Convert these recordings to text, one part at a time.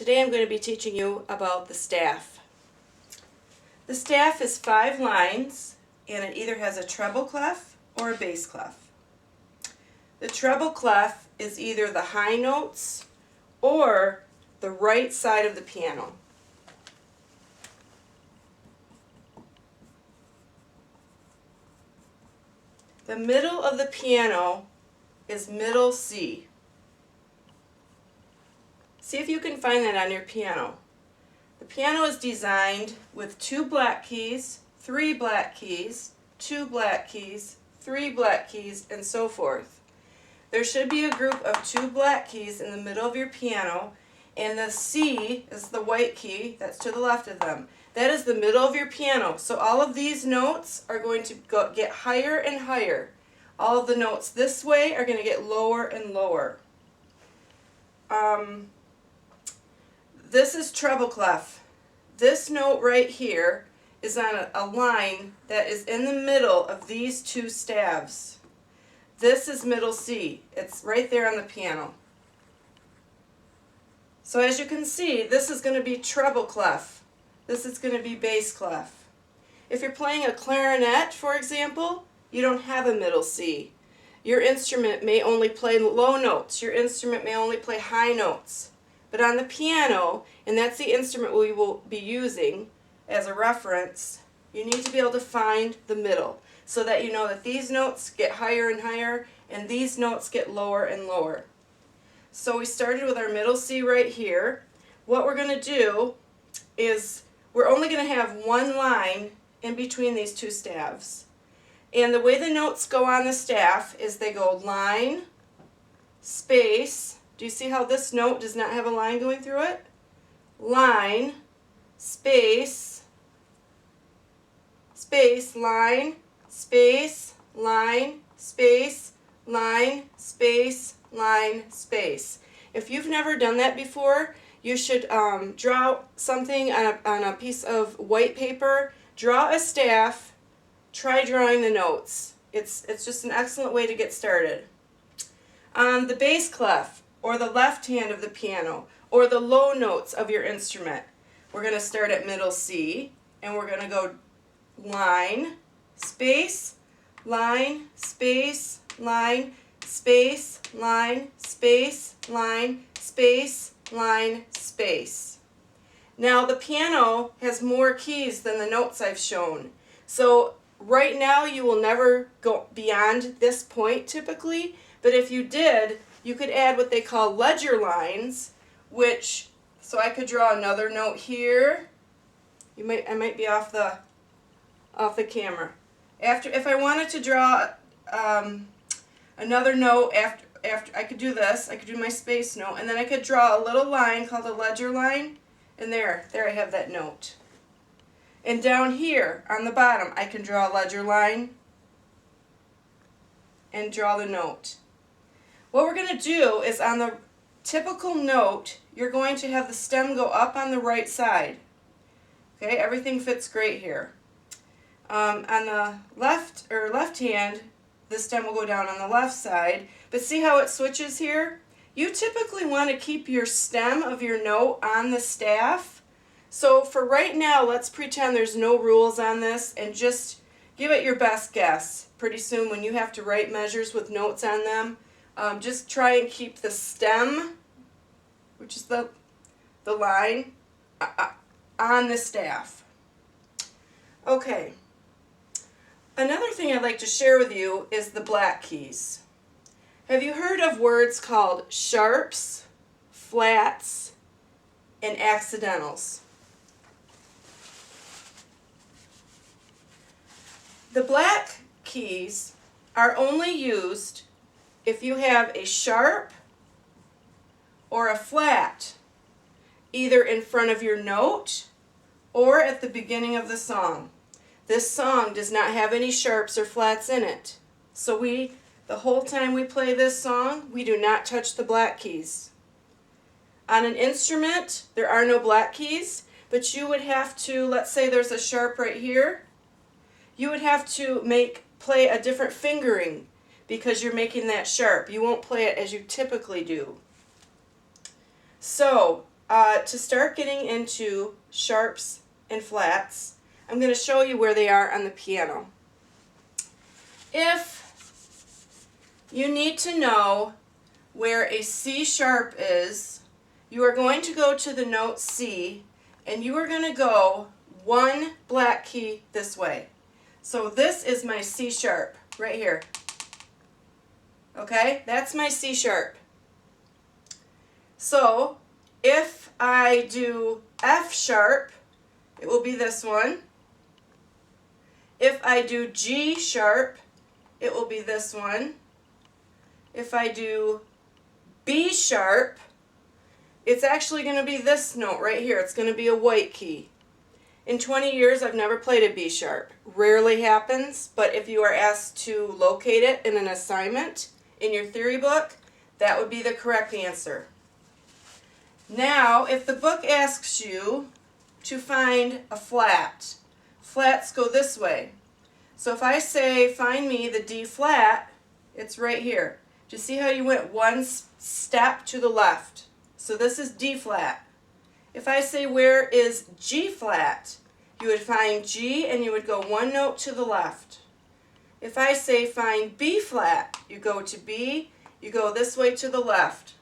Today I'm going to be teaching you about the staff. The staff is 5 lines and it either has a treble clef or a bass clef. The treble clef is either the high notes or the right side of the piano. The middle of the piano is middle C. See if you can find that on your piano. The piano is designed with 2 black keys, 3 black keys, 2 black keys, 3 black keys, and so forth. There should be a group of 2 black keys in the middle of your piano, and the C is the white key that's to the left of them. That is the middle of your piano. So all of these notes are going to get higher and higher. All of the notes this way are going to get lower and lower. This is treble clef. This note right here is on a line that is in the middle of these 2 staves. This is middle C. It's right there on the piano. So as you can see, this is going to be treble clef. This is going to be bass clef. If you're playing a clarinet, for example, you don't have a middle C. Your instrument may only play low notes. Your instrument may only play high notes. But on the piano, and that's the instrument we will be using as a reference, you need to be able to find the middle so that you know that these notes get higher and higher and these notes get lower and lower. So we started with our middle C right here. What we're going to do is we're only going to have 1 line in between these 2 staves. And the way the notes go on the staff is they go line, space. Do you see how this note does not have a line going through it? Line, space, space, line, space, line, space, line, space, line, space. If you've never done that before, you should draw something on a piece of white paper, draw a staff, try drawing the notes. It's just an excellent way to get started. On the bass clef, or the left hand of the piano, or the low notes of your instrument, we're going to start at middle C, and we're going to go line, space, line, space, line, space, line, space, line, space, line, space. Now the piano has more keys than the notes I've shown. So right now you will never go beyond this point typically, but if you did, you could add what they call ledger lines, so I could draw another note here. I might be off the camera. If I wanted to draw another note after I could do this, I could do my space note, and then I could draw a little line called a ledger line, and there I have that note. And down here on the bottom, I can draw a ledger line and draw the note. What we're going to do is on the typical note, you're going to have the stem go up on the right side. Okay, everything fits great here. On the left hand, the stem will go down on the left side. But see how it switches here? You typically want to keep your stem of your note on the staff. So for right now, let's pretend there's no rules on this and just give it your best guess. Pretty soon when you have to write measures with notes on them, just try and keep the stem, which is the line, on the staff. Okay. Another thing I'd like to share with you is the black keys. Have you heard of words called sharps, flats, and accidentals? The black keys are only used if you have a sharp or a flat, either in front of your note or at the beginning of the song. This song does not have any sharps or flats in it. So the whole time we play this song, we do not touch the black keys. On an instrument, there are no black keys, but you would have to, let's say there's a sharp right here, you would have to play a different fingering because you're making that sharp. You won't play it as you typically do. So to start getting into sharps and flats, I'm going to show you where they are on the piano. If you need to know where a C sharp is, you are going to go to the note C, and you are going to go one black key this way. So this is my C sharp right here. Okay, that's my C sharp. So if I do F sharp, it will be this one. If I do G sharp, it will be this one. If I do B sharp, it's actually going to be this note right here. It's going to be a white key. In 20 years, I've never played a B sharp. Rarely happens, but if you are asked to locate it in an assignment in your theory book, that would be the correct answer. Now, if the book asks you to find a flat, flats go this way. So if I say, find me the D flat, it's right here. Do you see how you went one step to the left? So this is D flat. If I say, where is G flat, you would find G and you would go one note to the left. If I say, find B flat, you go to B, you go this way to the left.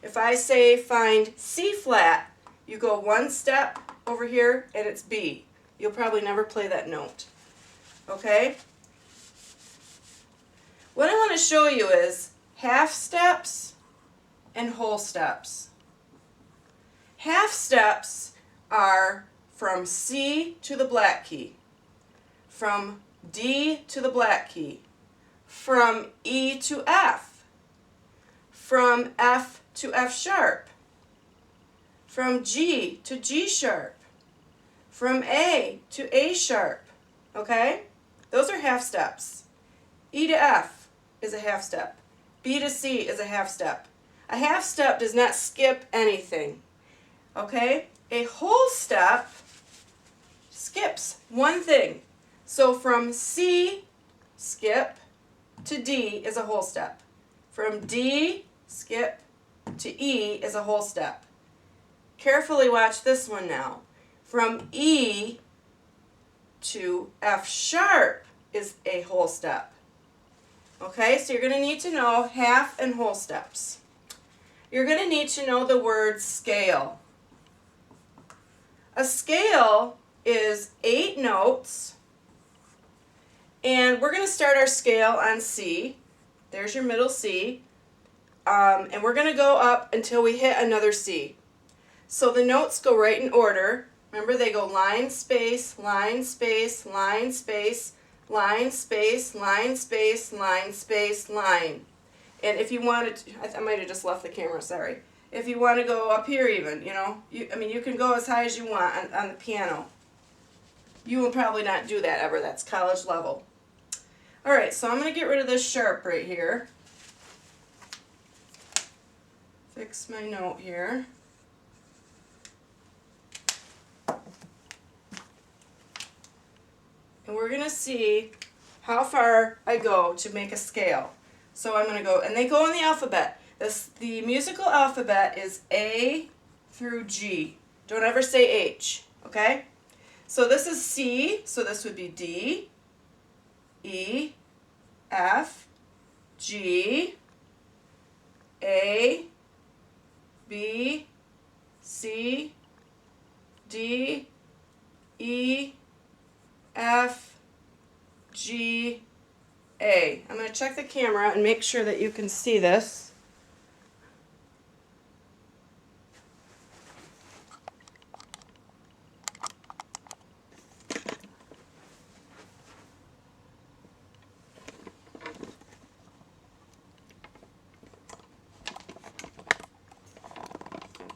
If I say, find C flat, you go one step over here and it's B. You'll probably never play that note. Okay? What I want to show you is half steps and whole steps. Half steps are from C to the black key, from D to the black key, from E to F, from F to F sharp, from G to G sharp, from A to A sharp. Okay? Those are half steps. E to F is a half step. B to C is a half step. A half step does not skip anything. Okay? A whole step skips one thing. So from C, skip, to D is a whole step. From D, skip, to E is a whole step. Carefully watch this one now. From E to F sharp is a whole step. Okay, so you're going to need to know half and whole steps. You're going to need to know the word scale. A scale is 8 notes, and we're going to start our scale on C. There's your middle C, and we're going to go up until we hit another C. So the notes go right in order. Remember, they go line, space, line, space, line, space, line, space, line, space, line, space, line. And if you wanted to, I might have just left the camera, sorry. If you want to go up here even, you can go as high as you want on the piano. You will probably not do that ever. That's college level. All right, so I'm going to get rid of this sharp right here. Fix my note here. And we're going to see how far I go to make a scale. So I'm going to go, and they go in the alphabet. The musical alphabet is A through G. Don't ever say H, okay? So this is C, so this would be D, E, F, G, A, B, C, D, E, F, G, A. I'm going to check the camera and make sure that you can see this.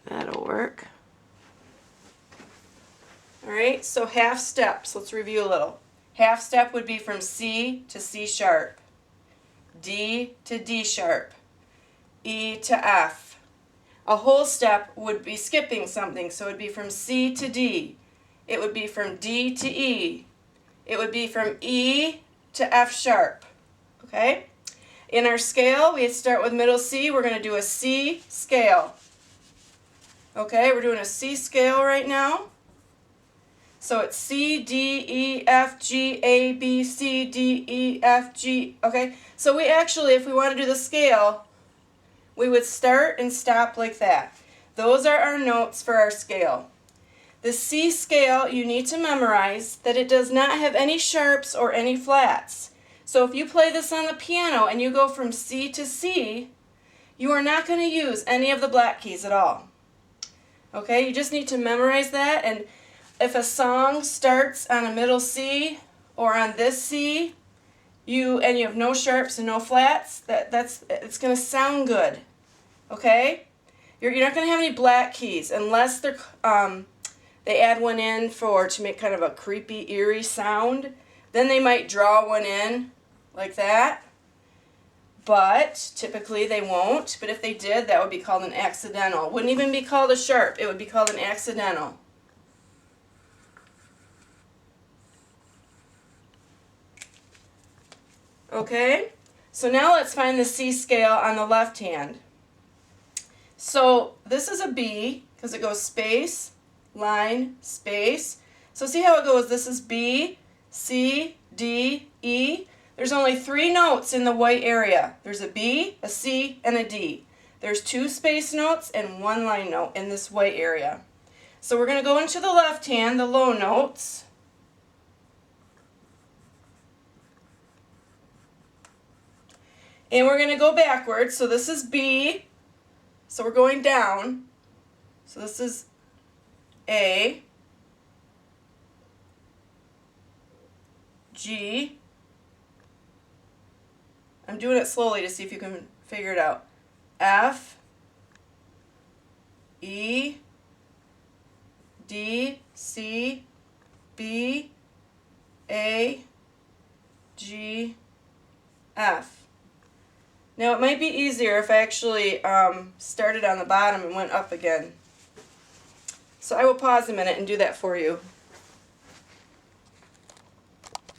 That'll work. Alright, so half steps. Let's review a little. Half step would be from C to C sharp, D to D sharp, E to F. A whole step would be skipping something, so it would be from C to D. It would be from D to E. It would be from E to F sharp. Okay? In our scale, we start with middle C. We're going to do a C scale. Okay, we're doing a C scale right now. So it's C, D, E, F, G, A, B, C, D, E, F, G. Okay, so we actually, if we want to do the scale, we would start and stop like that. Those are our notes for our scale. The C scale, you need to memorize that it does not have any sharps or any flats. So if you play this on the piano and you go from C to C, you are not going to use any of the black keys at all. Okay, you just need to memorize that, and if a song starts on a middle C or on this C, you have no sharps and no flats, it's going to sound good. Okay? You're not going to have any black keys unless they add one in to make kind of a creepy, eerie sound. Then they might draw one in like that. But typically they won't. But if they did, that would be called an accidental. It wouldn't even be called a sharp. It would be called an accidental. Okay? So now let's find the C scale on the left hand. So this is a B because it goes space, line, space. So see how it goes? This is B, C, D, E. There's only 3 notes in the white area. There's a B, a C, and a D. There's 2 space notes and 1 line note in this white area. So we're going to go into the left hand, the low notes. And we're going to go backwards. So this is B. So we're going down. So this is A, G. I'm doing it slowly to see if you can figure it out. F, E, D, C, B, A, G, F. Now it might be easier if I actually started on the bottom and went up again. So I will pause a minute and do that for you.